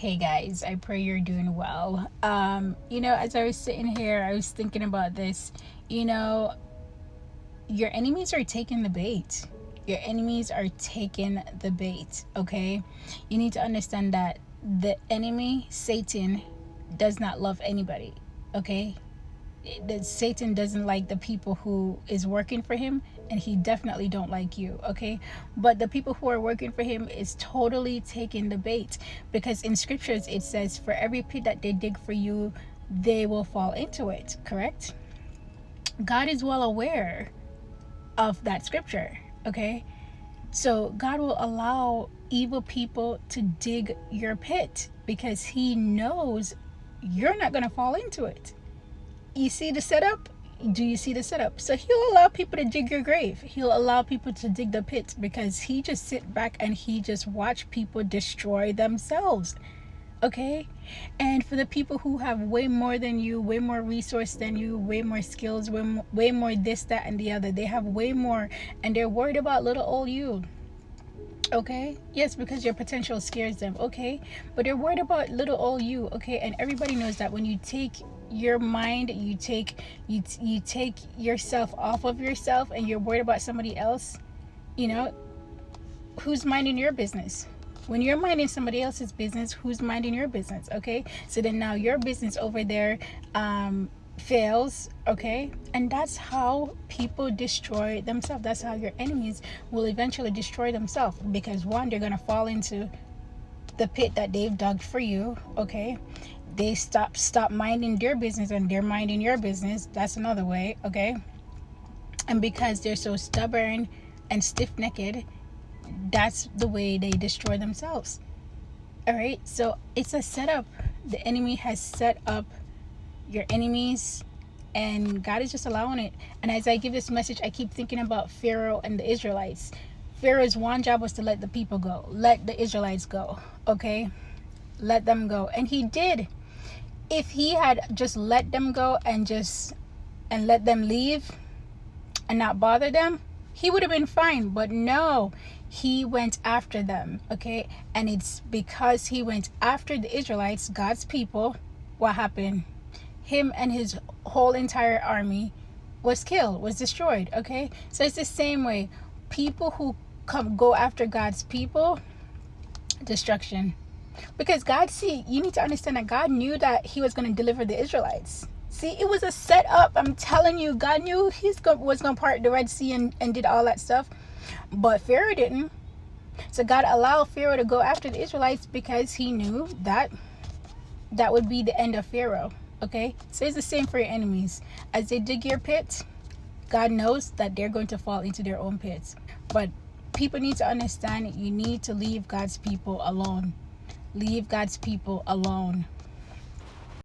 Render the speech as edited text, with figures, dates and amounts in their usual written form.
Hey guys, I pray you're doing well. As I was sitting here, I was thinking about this. You know, your enemies are taking the bait. Your enemies are taking the bait, okay? You need to understand that the enemy, Satan, does not love anybody, okay? That Satan doesn't like the people who is working for him, and he definitely don't like you, okay? But the people who are working for him is totally taking the bait, because in scriptures it says for every pit that they dig for you, they will fall into it, correct? God is well aware of that scripture, okay? So God will allow evil people to dig your pit because he knows you're not going to fall into it. You see the setup? Do you see the setup? So he'll allow people to dig your grave. He'll allow people to dig the pit because he just sit back and he just watch people destroy themselves. Okay? And for the people who have way more than you, way more resource than you, way more skills, way more this, that, and the other, they have way more, and they're worried about little old you. Okay, yes, because your potential scares them. Okay, but they're worried about little old you. Okay, and everybody knows that when you take your mind, you take yourself off of yourself and you're worried about somebody else, you know, who's minding your business? When you're minding somebody else's business, who's minding your business? Okay, so then now your business over there fails. Okay, and that's how people destroy themselves. That's how your enemies will eventually destroy themselves, because one, they're gonna fall into the pit that they've dug for you. Okay, they stop minding their business and they're minding your business. That's another way. Okay, and because they're so stubborn and stiff-necked, that's the way they destroy themselves. All right, so it's a setup. The enemy has set up your enemies, and God is just allowing it. And as I give this message, I keep thinking about Pharaoh and the Israelites. Pharaoh's one job was to let the people go, let the Israelites go. Okay, let them go, and he did. If he had just let them go and let them leave and not bother them, he would have been fine. But no, he went after them. Okay, and it's because he went after the Israelites, God's people, what happened? Him and his whole entire army was killed, was destroyed. Okay, so it's the same way. People who go after God's people, destruction. Because you need to understand that God knew that he was going to deliver the Israelites. See, it was a setup. I'm telling you, God knew was going to part the Red Sea and did all that stuff. But Pharaoh didn't. So God allowed Pharaoh to go after the Israelites because he knew that would be the end of Pharaoh. Okay, so it's the same for your enemies. As they dig your pit, God knows that they're going to fall into their own pits. But people need to understand, you need to leave God's people alone. Leave God's people alone.